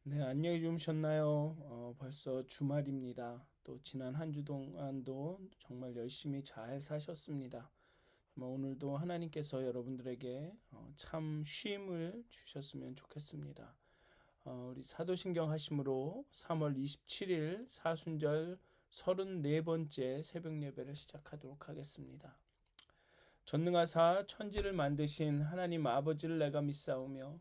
네, 안녕히 주무셨나요? 벌써 주말입니다. 또 지난 한 주 동안도 정말 열심히 잘 사셨습니다. 오늘도 하나님께서 여러분들에게 참 쉼을 주셨으면 좋겠습니다. 우리 사도신경 하심으로 3월 27일 사순절 34번째 새벽 예배를 시작하도록 하겠습니다. 전능하사 천지를 만드신 하나님 아버지를 내가 믿사오며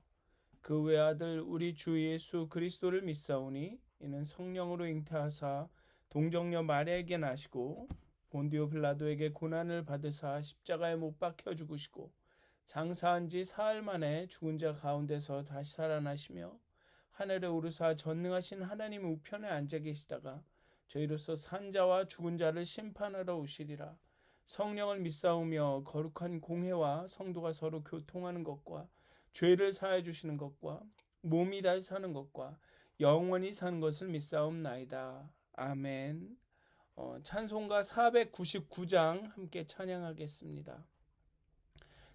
그 외아들 우리 주 예수 그리스도를 믿사오니 이는 성령으로 잉태하사 동정녀 마리아에게 나시고 본디오 빌라도에게 고난을 받으사 십자가에 못 박혀 죽으시고 장사한 지 사흘 만에 죽은 자 가운데서 다시 살아나시며 하늘에 오르사 전능하신 하나님 우편에 앉아 계시다가 저희로서 산 자와 죽은 자를 심판하러 오시리라. 성령을 믿사오며 거룩한 공회와 성도가 서로 교통하는 것과 죄를 사해 주시는 것과 몸이 다시 사는 것과 영원히 사는 것을 믿사옵나이다. 아멘. 찬송가 499장 함께 찬양하겠습니다.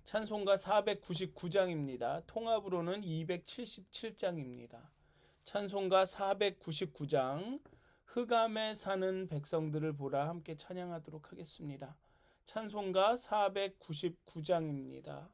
찬송가 499장입니다. 통합으로는 277장입니다. 찬송가 499장 흑암에 사는 백성들을 보라 함께 찬양하도록 하겠습니다. 찬송가 499장입니다.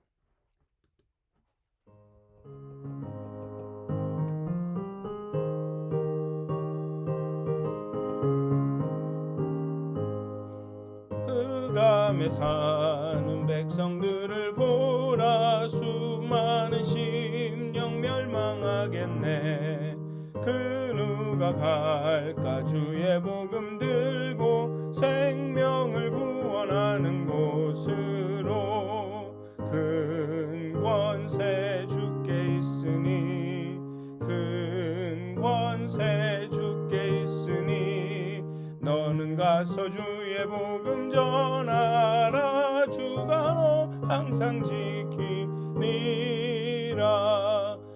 흑암에 사는 백성들을 보라 수많은 심령 멸망하겠네. 그 누가 갈까 주의 복음 들고 생명을 구원하는 곳으로. 큰 권세 주께 있으니 큰 권세 주께 있으니 너는 가서 주의 복음 전하라. 주가 너 항상 지키리라.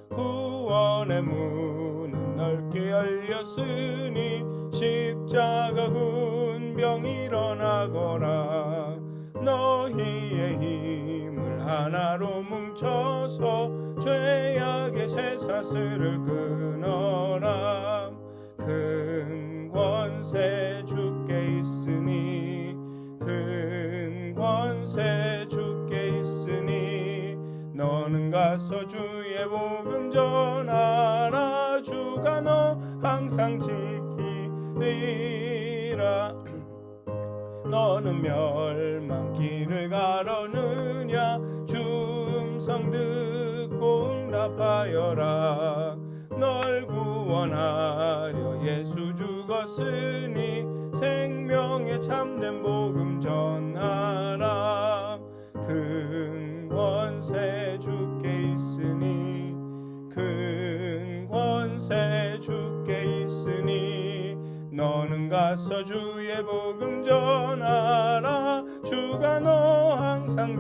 구원의 문은 넓게 열렸으니 십자가 군병 일어나거라. 너희의 힘을 하나로 뭉쳐서 죄악의 쇠사슬을 끊어라. 큰 권세 주께 있으니 큰 권세 주께 있으니 너는 가서 주의 복음 전하라. 주가 너 항상 지키리라. 너는 멸망길을 가려느냐 주 음성 듣고 응답하여라. 널 구원하려 예수 죽었으니 생명의 참된 복음 전하라. 큰 권세 주께 있으니 큰 권세 주께 있으니 너는 가서 주의 복음 전하라. 주가 너 항상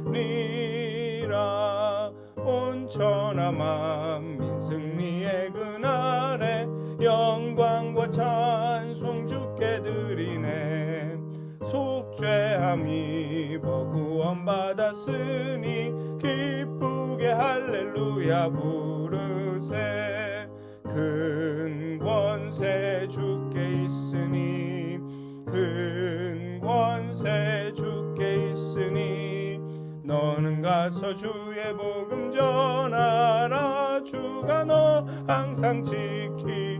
지키리라. 온 천하 만민 승리의 그날에 영광과 찬송 주께 드리네. 속죄함 입어 구원받았으니 기쁘게 할렐루야 부르세. 큰 권세 주께 있으니 큰 권세 주께 있으니 너는 가서 주의 복음 전하라. 주가 너 항상 지키리라.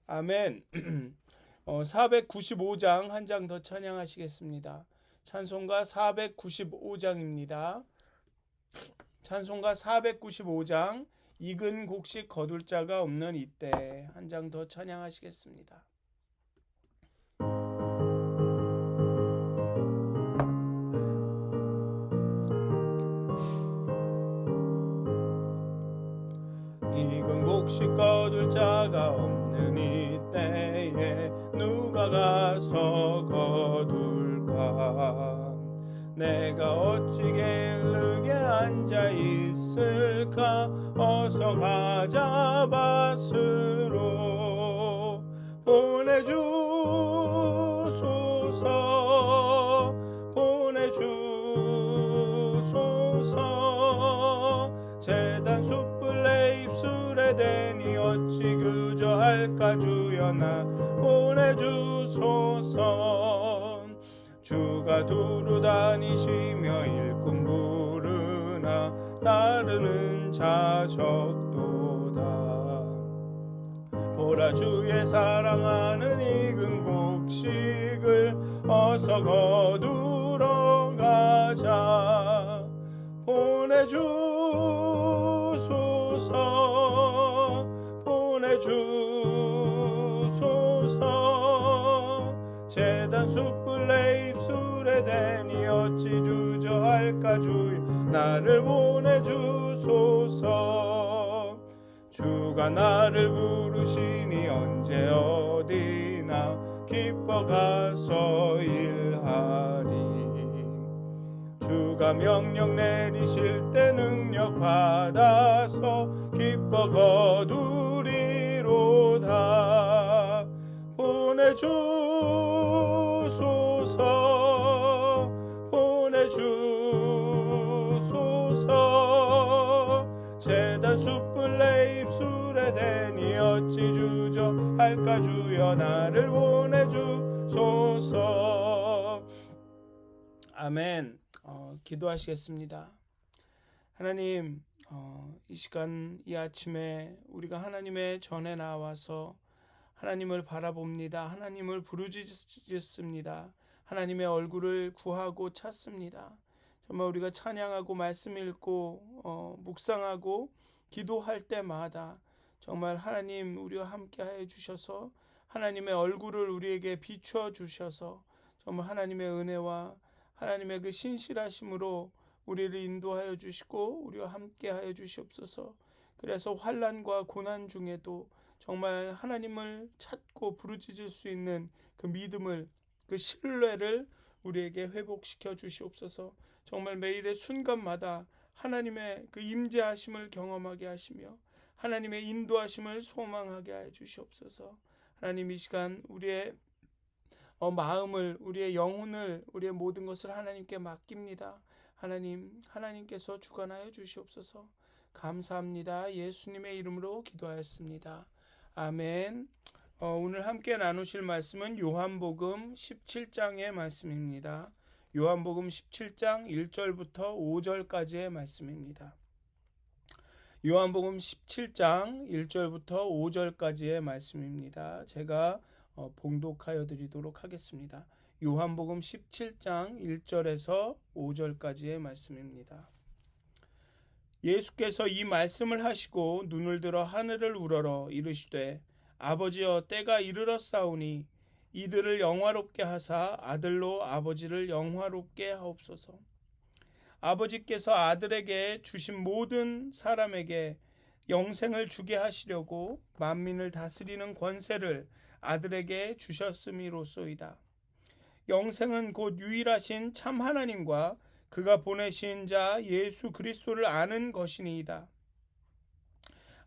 아멘. 495장 한 장 더 찬양하시겠습니다. 찬송가 495장입니다. 찬송가 495장 익은 곡식 거둘 자가 없는 이때 한 장 더 찬양하시겠습니다. 익은 곡식 거둘 자가 없는 이때에 누가 가서 거둘까. 내가 어찌 게을르게 앉아있을까. 어서 가자 밭으로 보내주소서 보내주소서. 수레되니 어찌 그저 할까. 주여 나 보내주소서. 주가 두루 다니시며 일꾼 부르나 따르는 자 적도다. 보라 주의 사랑하는 익은 곡식을 어서 거두러 가자. 보내주소서 보내주소서. 제단 숯불 내 입술에 대니 어찌 주저할까. 주여 나를 보내주소서. 주가 나를 부르시니 언제 어디나 기뻐 가서 일하리. 주가 명령 내리실 때 능력 받아서 기뻐 거두리로다. 보내주소서 보내주소서. 제단 숯불 내 입술에 대니 어찌 주저할까. 주여 나를 보내주소서. 아멘. 기도하시겠습니다. 하나님, 이 시간 이 아침에 우리가 하나님의 전에 나와서 하나님을 바라봅니다. 하나님을 부르짖습니다. 하나님의 얼굴을 구하고 찾습니다. 정말 우리가 찬양하고 말씀 읽고 묵상하고 기도할 때마다 정말 하나님 우리와 함께하여 주셔서 하나님의 얼굴을 우리에게 비추어 주셔서 정말 하나님의 은혜와 하나님의 그 신실하심으로 우리를 인도하여 주시고 우리와 함께하여 주시옵소서. 그래서 환난과 고난 중에도 정말 하나님을 찾고 부르짖을 수 있는 그 믿음을, 그 신뢰를 우리에게 회복시켜 주시옵소서. 정말 매일의 순간마다 하나님의 그 임재하심을 경험하게 하시며 하나님의 인도하심을 소망하게 하여 주시옵소서. 하나님, 이 시간 우리의 마음을, 우리의 영혼을, 우리의 모든 것을 하나님께 맡깁니다. 하나님께서 주관하여 주시옵소서. 감사합니다. 예수님의 이름으로 기도하였습니다. 아멘. 오늘 함께 나누실 말씀은 요한복음 17장의 말씀입니다. 요한복음 17장 1절부터 5절까지의 말씀입니다. 요한복음 17장 1절부터 5절까지의 말씀입니다. 제가 봉독하여 드리도록 하겠습니다. 요한복음 17장 1절에서 5절까지의 말씀입니다. 예수께서 이 말씀을 하시고 눈을 들어 하늘을 우러러 이르시되 아버지여 때가 이르렀사오니 이들을 영화롭게 하사 아들로 아버지를 영화롭게 하옵소서. 아버지께서 아들에게 주신 모든 사람에게 영생을 주게 하시려고 만민을 다스리는 권세를 아들에게 주셨음이로소이다. 영생은 곧 유일하신 참 하나님과 그가 보내신 자 예수 그리스도를 아는 것이니이다.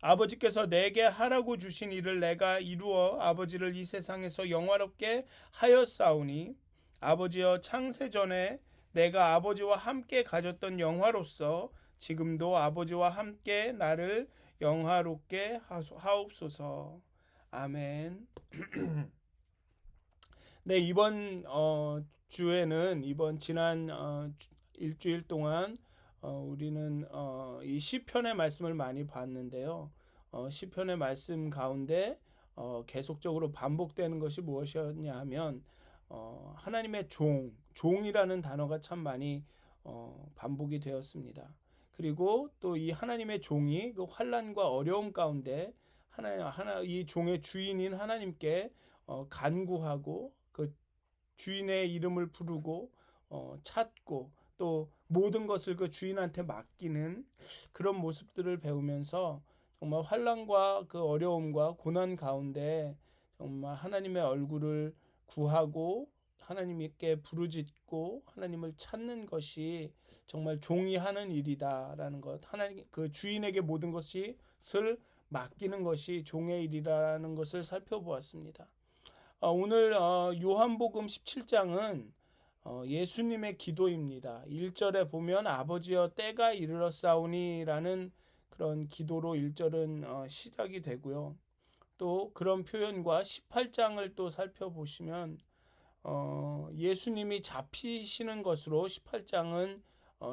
아버지께서 내게 하라고 주신 일을 내가 이루어 아버지를 이 세상에서 영화롭게 하였사오니 아버지여 창세전에 내가 아버지와 함께 가졌던 영화로서 지금도 아버지와 함께 나를 영화롭게 하옵소서. 아멘. 네, 이번 주에는 이번 지난 일주일 동안 우리는 이 시편의 말씀을 많이 봤는데요. 시편의 말씀 가운데 계속적으로 반복되는 것이 무엇이었냐 하면 하나님의 종이라는 단어가 참 많이 반복이 되었습니다. 그리고 또 이 하나님의 종이 그 환난과 어려움 가운데 이 종의 주인인 하나님께 간구하고 그 주인의 이름을 부르고 찾고 또 모든 것을 그 주인한테 맡기는 그런 모습들을 배우면서 정말 환난과 그 어려움과 고난 가운데 정말 하나님의 얼굴을 구하고 하나님께 부르짖고 하나님을 찾는 것이 정말 종이 하는 일이다라는 것, 하나님 그 주인에게 모든 것을 맡기는 것이 종의 일이라는 것을 살펴보았습니다. 오늘 요한복음 17장은 예수님의 기도입니다. 1절에 보면 아버지여 때가 이르렀사오니 라는 그런 기도로 1절은 시작이 되고요. 또 그런 표현과 18장을 또 살펴보시면 예수님이 잡히시는 것으로 18장은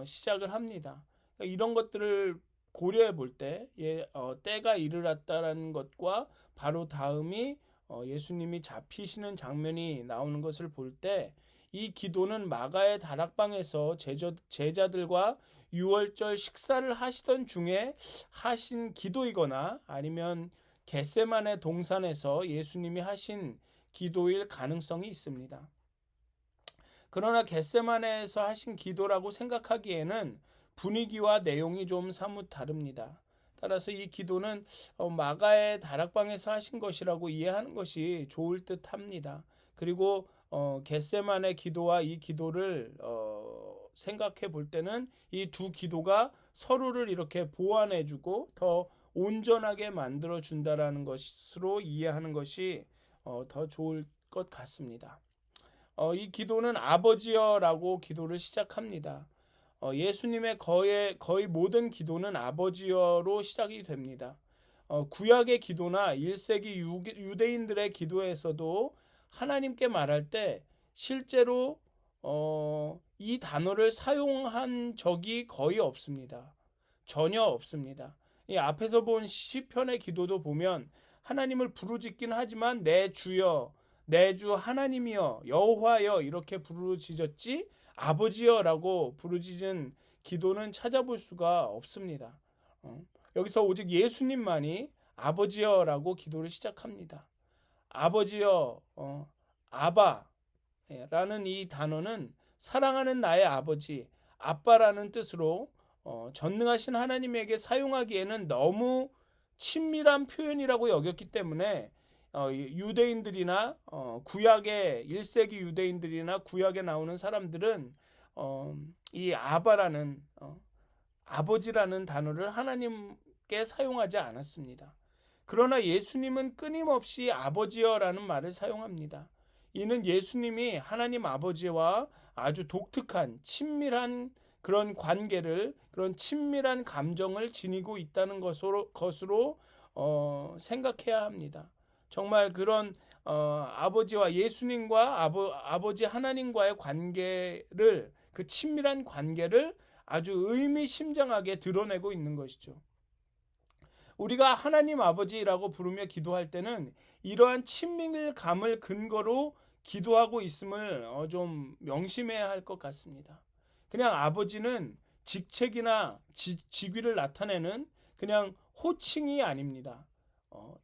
시작을 합니다. 그러니까 이런 것들을 고려해 볼 때 때가 이르렀다라는 것과 바로 다음이 예수님이 잡히시는 장면이 나오는 것을 볼 때 이 기도는 마가의 다락방에서 제자들과 유월절 식사를 하시던 중에 하신 기도이거나 아니면 겟세마네 동산에서 예수님이 하신 기도일 가능성이 있습니다. 그러나 겟세마네에서 하신 기도라고 생각하기에는 분위기와 내용이 좀 사뭇 다릅니다. 따라서 이 기도는 마가의 다락방에서 하신 것이라고 이해하는 것이 좋을 듯합니다. 그리고 겟세마네 기도와 이 기도를 생각해 볼 때는 이 두 기도가 서로를 이렇게 보완해주고 더 온전하게 만들어 준다라는 것으로 이해하는 것이 더 좋을 것 같습니다. 이 기도는 아버지여라고 기도를 시작합니다. 예수님의 거의 모든 기도는 아버지여로 시작이 됩니다. 구약의 기도나 1세기 유대인들의 기도에서도 하나님께 말할 때 실제로 이 단어를 사용한 적이 거의 없습니다. 전혀 없습니다. 이 앞에서 본 시편의 기도도 보면 하나님을 부르짖긴 하지만 내 주여, 내 주 하나님이여, 여호와여 이렇게 부르짖었지 아버지여라고 부르짖은 기도는 찾아볼 수가 없습니다. 여기서 오직 예수님만이 아버지여라고 기도를 시작합니다. 아버지여, 아바라는 이 단어는 사랑하는 나의 아버지, 아빠라는 뜻으로 전능하신 하나님에게 사용하기에는 너무 친밀한 표현이라고 여겼기 때문에 유대인들이나 구약의 1세기 유대인들이나 구약에 나오는 사람들은 이 아바라는 아버지라는 단어를 하나님께 사용하지 않았습니다. 그러나 예수님은 끊임없이 아버지여라는 말을 사용합니다. 이는 예수님이 하나님 아버지와 아주 독특한 친밀한 그런 관계를, 그런 친밀한 감정을 지니고 있다는 것으로 생각해야 합니다. 정말 그런 아버지와 예수님과 아버지 하나님과의 관계를, 그 친밀한 관계를 아주 의미심장하게 드러내고 있는 것이죠. 우리가 하나님 아버지라고 부르며 기도할 때는 이러한 친밀감을 근거로 기도하고 있음을 좀 명심해야 할 것 같습니다. 그냥 아버지는 직책이나 직위를 나타내는 그냥 호칭이 아닙니다.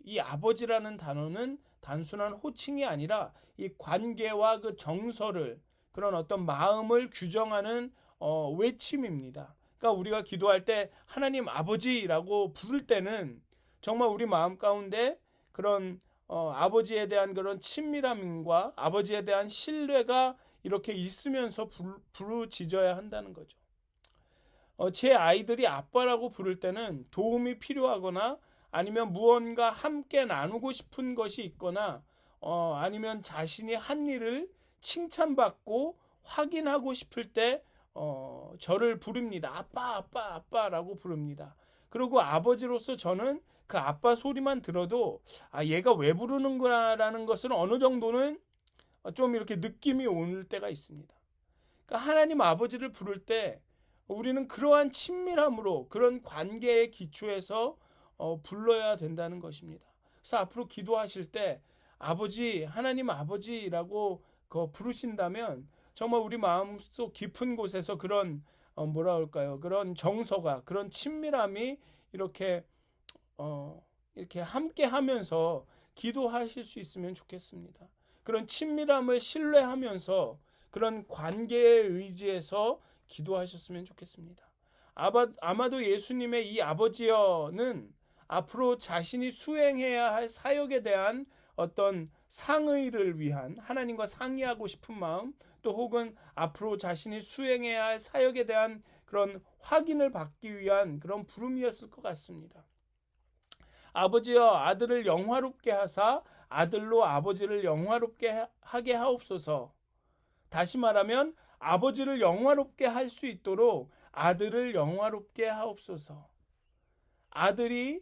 이 아버지라는 단어는 단순한 호칭이 아니라 이 관계와 그 정서를, 그런 어떤 마음을 규정하는 외침입니다. 그러니까 우리가 기도할 때 하나님 아버지라고 부를 때는 정말 우리 마음 가운데 그런 아버지에 대한 그런 친밀함과 아버지에 대한 신뢰가 이렇게 있으면서 부르짖어야 한다는 거죠. 제 아이들이 아빠라고 부를 때는 도움이 필요하거나 아니면 무언가 함께 나누고 싶은 것이 있거나 아니면 자신이 한 일을 칭찬받고 확인하고 싶을 때 저를 부릅니다. 아빠라고 부릅니다. 그리고 아버지로서 저는 그 아빠 소리만 들어도 얘가 왜 부르는구나라는 것을 어느 정도는 좀 이렇게 느낌이 올 때가 있습니다. 그러니까 하나님 아버지를 부를 때 우리는 그러한 친밀함으로, 그런 관계의 기초에서 불러야 된다는 것입니다. 그래서 앞으로 기도하실 때 아버지, 하나님 아버지라고 부르신다면 정말 우리 마음속 깊은 곳에서 그런 그런 정서가, 그런 친밀함이 이렇게 함께 하면서 기도하실 수 있으면 좋겠습니다. 그런 친밀함을 신뢰하면서 그런 관계에 의지해서 기도하셨으면 좋겠습니다. 아마도 예수님의 이 아버지여는 앞으로 자신이 수행해야 할 사역에 대한 어떤 상의를 위한, 하나님과 상의하고 싶은 마음, 또 혹은 앞으로 자신이 수행해야 할 사역에 대한 그런 확인을 받기 위한 그런 부름이었을 것 같습니다. 아버지여 아들을 영화롭게 하사 아들로 아버지를 영화롭게 하게 하옵소서. 다시 말하면 아버지를 영화롭게 할 수 있도록 아들을 영화롭게 하옵소서. 아들이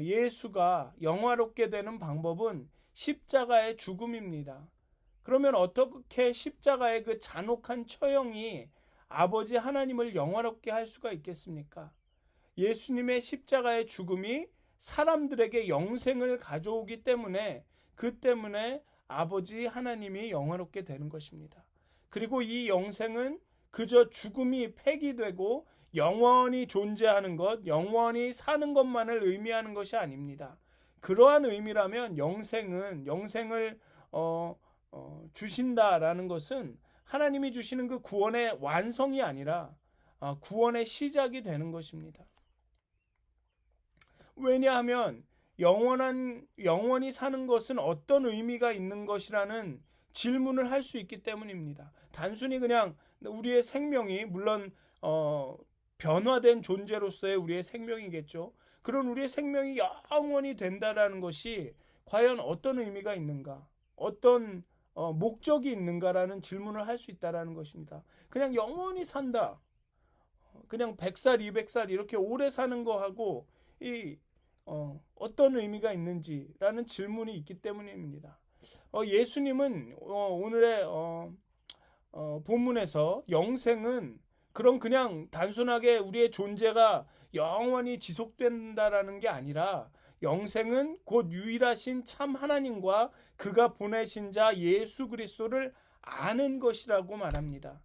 예수가 영화롭게 되는 방법은 십자가의 죽음입니다. 그러면 어떻게 십자가의 그 잔혹한 처형이 아버지 하나님을 영화롭게 할 수가 있겠습니까? 예수님의 십자가의 죽음이 사람들에게 영생을 가져오기 때문에 그 때문에 아버지 하나님이 영화롭게 되는 것입니다. 그리고 이 영생은 그저 죽음이 폐기되고 영원히 존재하는 것, 영원히 사는 것만을 의미하는 것이 아닙니다. 그러한 의미라면 영생을 주신다라는 것은 하나님이 주시는 그 구원의 완성이 아니라 구원의 시작이 되는 것입니다. 왜냐하면 영원히 사는 것은 어떤 의미가 있는 것이라는 질문을 할 수 있기 때문입니다. 단순히 그냥 우리의 생명이 물론 변화된 존재로서의 우리의 생명이겠죠. 그런 우리의 생명이 영원히 된다라는 것이 과연 어떤 의미가 있는가? 어떤 목적이 있는가라는 질문을 할 수 있다라는 것입니다. 그냥 영원히 산다. 그냥 100살, 200살 이렇게 오래 사는 거하고 어떤 의미가 있는지라는 질문이 있기 때문입니다. 예수님은 오늘의 본문에서 영생은 그냥 단순하게 우리의 존재가 영원히 지속된다라는 게 아니라 영생은 곧 유일하신 참 하나님과 그가 보내신 자 예수 그리스도를 아는 것이라고 말합니다.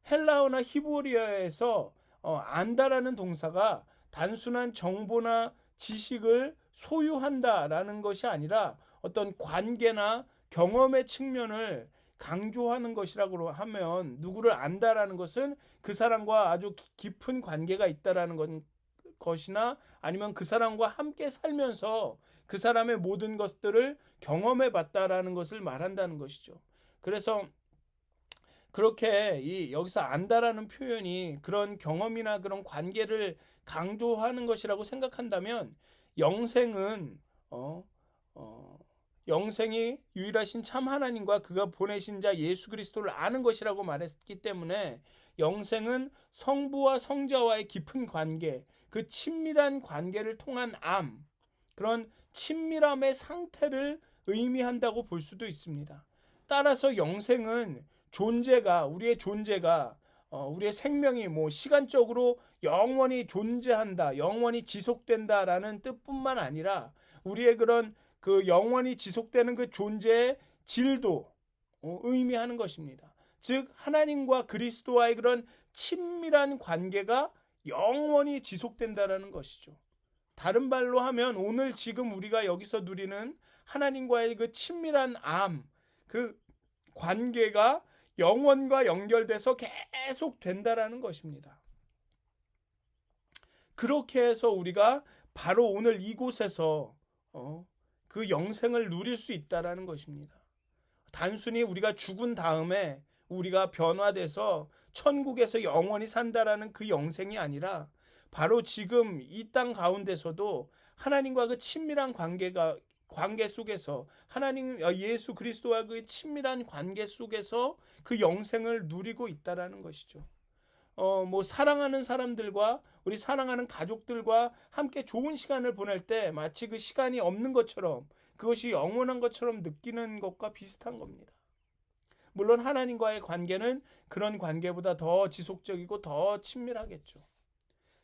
헬라어나 히브리어에서 안다라는 동사가 단순한 정보나 지식을 소유한다라는 것이 아니라 어떤 관계나 경험의 측면을 강조하는 것이라고 하면 누구를 안다라는 것은 그 사람과 아주 깊은 관계가 있다라는 것이나 아니면 그 사람과 함께 살면서 그 사람의 모든 것들을 경험해 봤다라는 것을 말한다는 것이죠. 그래서 그렇게 여기서 안다라는 표현이 그런 경험이나 그런 관계를 강조하는 것이라고 생각한다면 영생이 유일하신 참 하나님과 그가 보내신 자 예수 그리스도를 아는 것이라고 말했기 때문에 영생은 성부와 성자와의 깊은 관계, 그 친밀한 관계를 통한 그런 친밀함의 상태를 의미한다고 볼 수도 있습니다. 따라서 영생은 우리의 존재가 우리의 생명이 시간적으로 영원히 존재한다, 영원히 지속된다라는 뜻뿐만 아니라 우리의 그런 그 영원히 지속되는 그 존재의 질도 의미하는 것입니다. 즉 하나님과 그리스도와의 그런 친밀한 관계가 영원히 지속된다라는 것이죠. 다른 말로 하면 오늘 지금 우리가 여기서 누리는 하나님과의 그 친밀한 그 관계가 영원과 연결돼서 계속 된다라는 것입니다. 그렇게 해서 우리가 바로 오늘 이곳에서 그 영생을 누릴 수 있다라는 것입니다. 단순히 우리가 죽은 다음에 우리가 변화돼서 천국에서 영원히 산다라는 그 영생이 아니라 바로 지금 이 땅 가운데서도 하나님과 그 친밀한 관계 속에서 예수 그리스도와 그 친밀한 관계 속에서 그 영생을 누리고 있다라는 것이죠. 사랑하는 사람들과 우리 사랑하는 가족들과 함께 좋은 시간을 보낼 때 마치 그 시간이 없는 것처럼 그것이 영원한 것처럼 느끼는 것과 비슷한 겁니다. 물론 하나님과의 관계는 그런 관계보다 더 지속적이고 더 친밀하겠죠.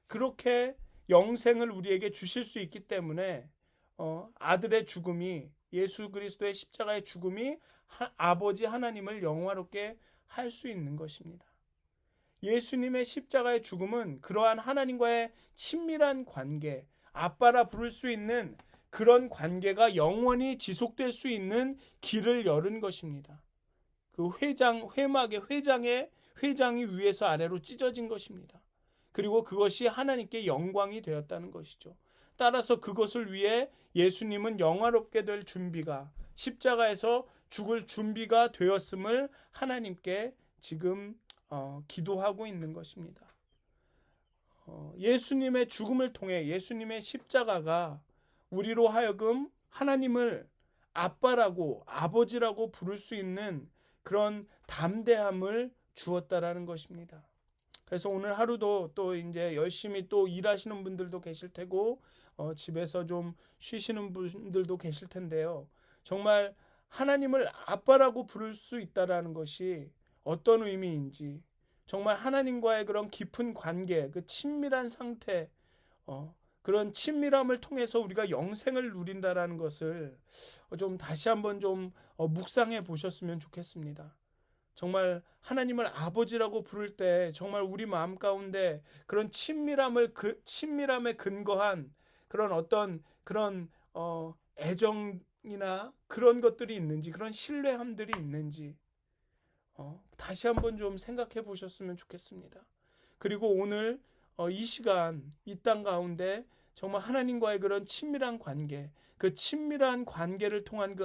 그렇게 영생을 우리에게 주실 수 있기 때문에 아들의 죽음이 예수 그리스도의 십자가의 죽음이 아버지 하나님을 영화롭게 할 수 있는 것입니다. 예수님의 십자가의 죽음은 그러한 하나님과의 친밀한 관계, 아빠라 부를 수 있는 그런 관계가 영원히 지속될 수 있는 길을 열은 것입니다. 그 회장이 위에서 아래로 찢어진 것입니다. 그리고 그것이 하나님께 영광이 되었다는 것이죠. 따라서 그것을 위해 예수님은 영화롭게 될 준비가 십자가에서 죽을 준비가 되었음을 하나님께 지금 기도하고 있는 것입니다. 예수님의 죽음을 통해 예수님의 십자가가 우리로 하여금 하나님을 아빠라고 아버지라고 부를 수 있는 그런 담대함을 주었다라는 것입니다. 그래서 오늘 하루도 또 이제 열심히 또 일하시는 분들도 계실 테고 집에서 좀 쉬시는 분들도 계실 텐데요. 정말 하나님을 아빠라고 부를 수 있다라는 것이 어떤 의미인지, 정말 하나님과의 그런 깊은 관계, 그 친밀한 상태, 그런 친밀함을 통해서 우리가 영생을 누린다라는 것을 좀 다시 한번 좀 묵상해 보셨으면 좋겠습니다. 정말 하나님을 아버지라고 부를 때 정말 우리 마음 가운데 그런 친밀함에 근거한 그런 어떤 그런 애정이나 그런 것들이 있는지, 그런 신뢰함들이 있는지 다시 한번 좀 생각해 보셨으면 좋겠습니다. 그리고 오늘 이 시간 이 땅 가운데 정말 하나님과의 그런 친밀한 관계, 그 친밀한 관계를 통한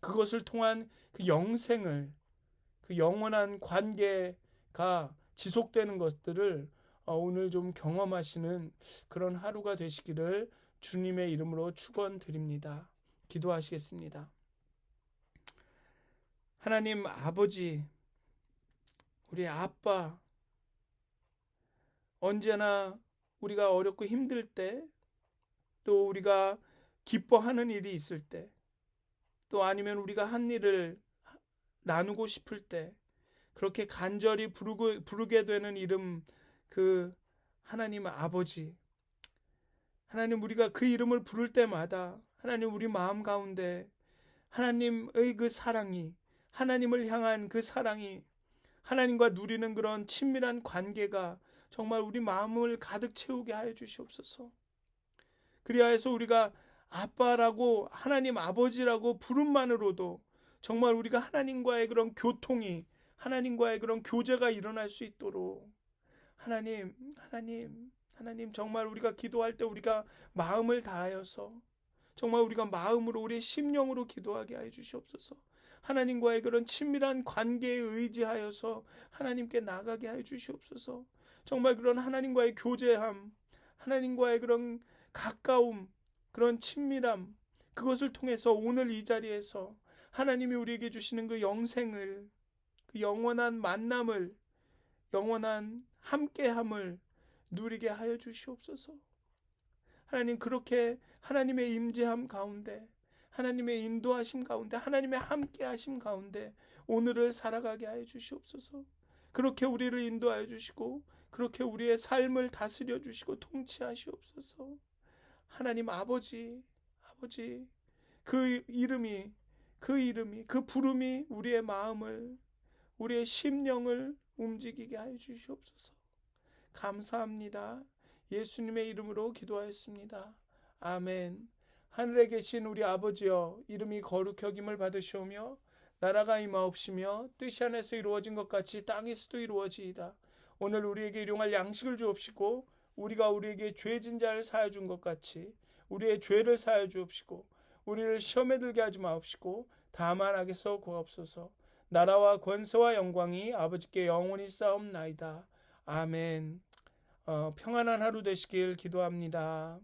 그것을 통한 그 영생을, 그 영원한 관계가 지속되는 것들을 오늘 좀 경험하시는 그런 하루가 되시기를 주님의 이름으로 축원드립니다. 기도하시겠습니다. 하나님 아버지, 우리 아빠, 언제나 우리가 어렵고 힘들 때, 또 우리가 기뻐하는 일이 있을 때, 또 아니면 우리가 한 일을 나누고 싶을 때, 그렇게 간절히 부르게 되는 이름, 그 하나님 아버지, 하나님, 우리가 그 이름을 부를 때마다 하나님, 우리 마음 가운데 하나님의 그 사랑이, 하나님을 향한 그 사랑이, 하나님과 누리는 그런 친밀한 관계가 정말 우리 마음을 가득 채우게 하여 주시옵소서. 그리하여서 우리가 아빠라고, 하나님 아버지라고 부름만으로도 정말 우리가 하나님과의 그런 교통이, 하나님과의 그런 교제가 일어날 수 있도록 하나님 정말 우리가 기도할 때 우리가 마음을 다하여서 정말 우리가 마음으로, 우리의 심령으로 기도하게 하여 주시옵소서. 하나님과의 그런 친밀한 관계에 의지하여서 하나님께 나가게 하여 주시옵소서. 정말 그런 하나님과의 교제함, 하나님과의 그런 가까움, 그런 친밀함, 그것을 통해서 오늘 이 자리에서 하나님이 우리에게 주시는 그 영생을, 그 영원한 만남을, 영원한 함께함을 누리게 하여 주시옵소서. 하나님, 그렇게 하나님의 임재함 가운데, 하나님의 인도하심 가운데, 하나님의 함께하심 가운데 오늘을 살아가게 하여 주시옵소서. 그렇게 우리를 인도하여 주시고, 그렇게 우리의 삶을 다스려 주시고 통치하시옵소서. 하나님 아버지, 그 이름이, 그 부름이 우리의 마음을, 우리의 심령을 움직이게 하여 주시옵소서. 감사합니다. 예수님의 이름으로 기도하였습니다. 아멘. 하늘에 계신 우리 아버지여, 이름이 거룩히 여김을 받으시오며 나라가 임하옵시며 뜻이 하늘에서 이루어진 것 같이 땅에서도 이루어지이다. 오늘 우리에게 일용할 양식을 주옵시고 우리가 우리에게 죄진 자를 사하여 준 것 같이 우리의 죄를 사하여 주옵시고 우리를 시험에 들게 하지 마옵시고 다만 악에서 구하옵소서. 나라와 권세와 영광이 아버지께 영원히 쌓옵나이다. 아멘. 평안한 하루 되시길 기도합니다.